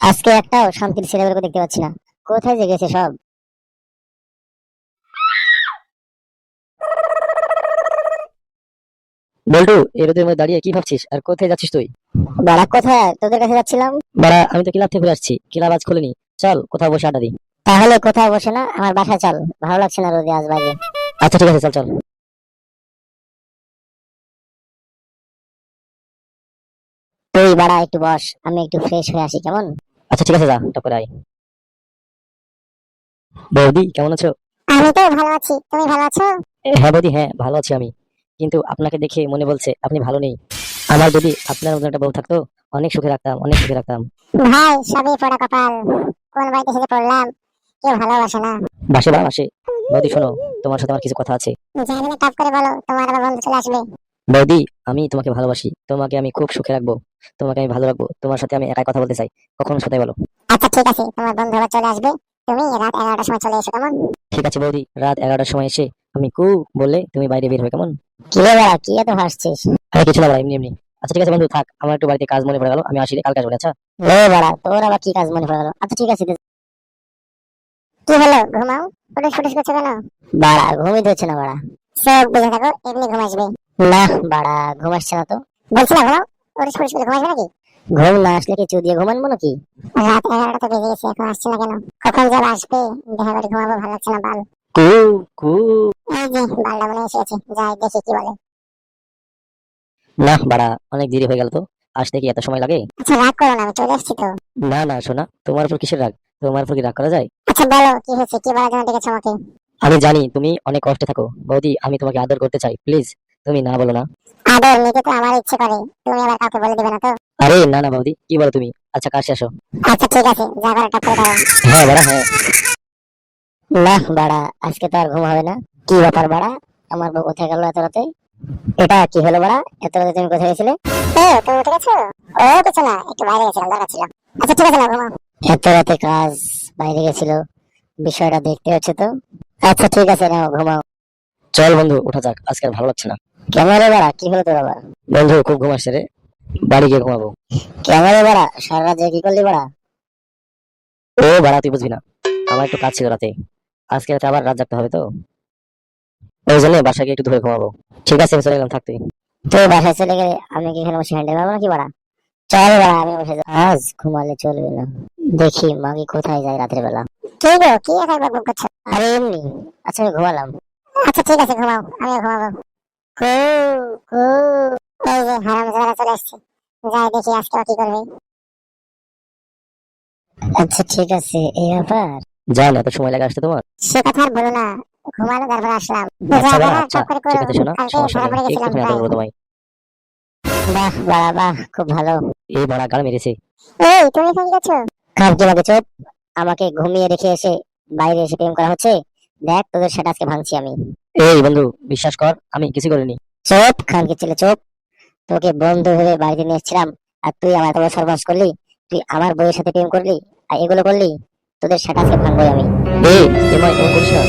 আজকে একটাও শান্তির ছেলেগুলোকে দেখতে পাচ্ছি না। কোথায় যে গেছে সব? বল্টু, এই রোদের মধ্যে দাঁড়িয়ে কি ভাবছিস আর কোথায় যাচ্ছিস তুই? বাড়া কোথায় তোদের কাছে যাচ্ছিলাম। বাড়া, আমি তো ক্লাব থেকে ঘুরে আসছি, ক্লাব আজ খোলেনি। চল কোথাও বসে আড্ডা দিই। তাহলে কোথাও বসে না, আমার বাসায় চল। ভালো লাগছে না রোদে আজ বাইরে। আচ্ছা ঠিক আছে, চল চল। তুই বাড়া একটু বস, আমি একটু ফ্রেশ হয়ে আসি, কেমন? আচ্ছা ঠিক আছে, যা টপ করে আয়। বৌদি, কেমন আছো? আমি তো ভালো আছি, তুমি ভালো আছো? হ্যাঁ বৌদি, হ্যাঁ ভালো আছি আমি। কিন্তু আপনাকে দেখে মনে বলছে আপনি ভালো নেই। আমার যদি আপনার মতো একটা বউ থাকতো, অনেক সুখে রাখতাম, অনেক সুখে রাখতাম। ভাই সবই পড়া কপাল, কোন বাড়িতে এসে পড়লাম, কেউ ভালোবাসে না। বাসে বা বাসে। বৌদি শোনো, তোমার সাথে আমার কিছু কথা আছে। জানি না, টপ করে বলো, তোমার আবার বন্ধু চলে আসবে। বৌদি, আমি তোমাকে ভালোবাসি, তোমাকে আমি খুব সুখে রাখবো, তোমাকে আমি ভালো রাখবো, তোমার সাথে আমি একাই কথা বলতে চাই। কখন সাথে বলো? আচ্ছা ঠিক আছে, তোমার বন্ধু আবার চলে আসবে, তুমি রাত 11টার সময় চলে এসো, কেমন? ঠিক আছে বৌদি, রাত 11টার সময় এসে আমি কু বললে তুমি বাইরে বের হবে, কেমন? কি রে বাড়া, কি এত হাসছিস? আরে কিছু না ভাই, এমনি এমনি। আচ্ছা ঠিক আছে বন্ধু, থাক, আমার একটু বাড়িতে কাজ মনে পড়ে গেল, আমি আসি রে, কালকে আসবো রে, আচ্ছা? রে বাড়া, তোর আবার কি কাজ মনে পড়ে গেল? আচ্ছা ঠিক আছে, কি হলো, ঘুমাও? ফুটুস ফুটুস করছো কেন? বাড়া ঘুমই ধরছে না বাড়া। চোখ বুঝে থাকো, এমনি ঘুম আসবে। না বাড়া, ঘুম আসছে না তো। বলছি না ঘুমাও, ফুটুস ফুটুস করে ঘুম আসবে নাকি? ঘুম না আসলে কি চু দিয়ে ঘুমানবো নাকি? রাত 11টা তো বেজে গেছে, এখন আসছে না কেন? কখন যাবে আসবে, দেখা করে ঘুমাবো, ভালো লাগছে না বাল। কু কু। এই যে বালটা মনে এসে গেছে, যাই দেখি কি বলে। না বাড়া, অনেক দেরি হয়ে গেল তো, আসতে কি এত সময় লাগে? আচ্ছা রাগ করো না, আমি চলে আসছি তো। না না শোনা, তোমার উপর কিসের রাগ? তোমার উপর কি রাগ করা যায়? আচ্ছা বলো কি হয়েছে, কি বলার জন্য ডেকেছো আমাকে? আমি জানি তুমি অনেক কষ্টে থাকো বৌদি, আমি তোমাকে আদর করতে চাই, প্লিজ তুমি না বলো না। আদর নিতে তো আমার ইচ্ছে করে, তুমি আবার কাউকে বলে দিবে না তো? আরে না না বৌদি, কি বলো তুমি? আচ্ছা কাছে আসো। আচ্ছা ঠিক আছে, যা করে টপ করে দাও। হ্যাঁ বাড়া, হ্যাঁ। না বাড়া, আজকে তো আর ঘুম হবে না। কি ব্যাপার বাড়া, আমার বউ কোথায় গেল এত রাতে? এটা কি হলো বাড়া, এত রাতে তুমি কোথায় গেছিলে? তুমি উঠে গেছো? ও কিছু না, একটু বাইরে গেছিলাম, দরকার ছিল। আচ্ছা ঠিক আছে, না ঘুমাও। এত রাতে কাজ, বাইরে গেছিল, বিষয়টা দেখতে হচ্ছে তো। আচ্ছা ঠিক আছে, নাও ঘুমাও। চল বন্ধু, ওঠা যাক, আজকে আর ভালো লাগছে না। কেমন রে বাড়া, কি হলো তোর আবার? বন্ধু খুব ঘুম আসছে রে, বাড়ি গিয়ে ঘুমাবো। কেমন রে বাড়া, সারা রাত জেগে কি করলি বাড়া? ও বাড়া, তুই বুঝবি না, আমার একটু কাজ ছিল রাতে, আজকে রাতে আবার রাত জাগতে হবে তো, ওই জন্য বাসায় গিয়ে একটু ধুয়ে ঘুমাবো। ঠিক আছে, আমি চলে গেলাম, থাক তুই। তুই বাসায় চলে গেলে আমি কি এখানে বসে হ্যান্ডেল পাবো নাকি বাড়া? চল বাড়া, আমি বসে যাই। আজ ঘুমালে চলবে না, দেখি মাগি কোথায় যায় রাতের বেলা। কি গো, কি একাই বকবক করছো? আরে এমনি। আচ্ছা আমি ঘুমালাম। আচ্ছা ঠিক আছে, ঘুমাও, আমিও ঘুমাবো। কু কু। এই যে হারামজাদা চলে আসছে, যাই দেখি আজকে ও কি করবে। আচ্ছা ঠিক আছে, এই ব্যাপার। জান, এত সময় লাগে আসতে তোমার? সে কথা আর বলো না, ঘুমালো তারপর আসলাম। আচ্ছা যা বাড়া, করার আচ্ছা টপ করে ঠিক করো, আছে, শোনা কালকে সমস্যা ধরা নেই, পড়ে গেছিলাম একটুখানি আদর প্রায়। করবো তোমায়। বাহ বাড়া বাহ, খুব ভালো। এই বাড়া গাল মেরেছে। এই তুমি এখানে গেছো? কার কি লাগে চোপ, আমাকে ঘুমিয়ে রেখে এসে বাইরে এসে প্রেম করা হচ্ছে। দেখ তোদের সেটা আজকে ভাঙছি আমি। এই বন্ধু, বিশ্বাস কর আমি কিছু করিনি। চোপ খানকে ছেলে চোপ, তোকে বন্ধু ভেবে বাড়িতে নিয়ে এসেছিলাম, আর তুই আমার এত বড় সর্বনাশ করলি। তুই আমার বউয়ের সাথে প্রেম করলি আর এগুলো করলি, তোদের সেটা আজকে ভাঙবই আমি। এই এমন করিস না।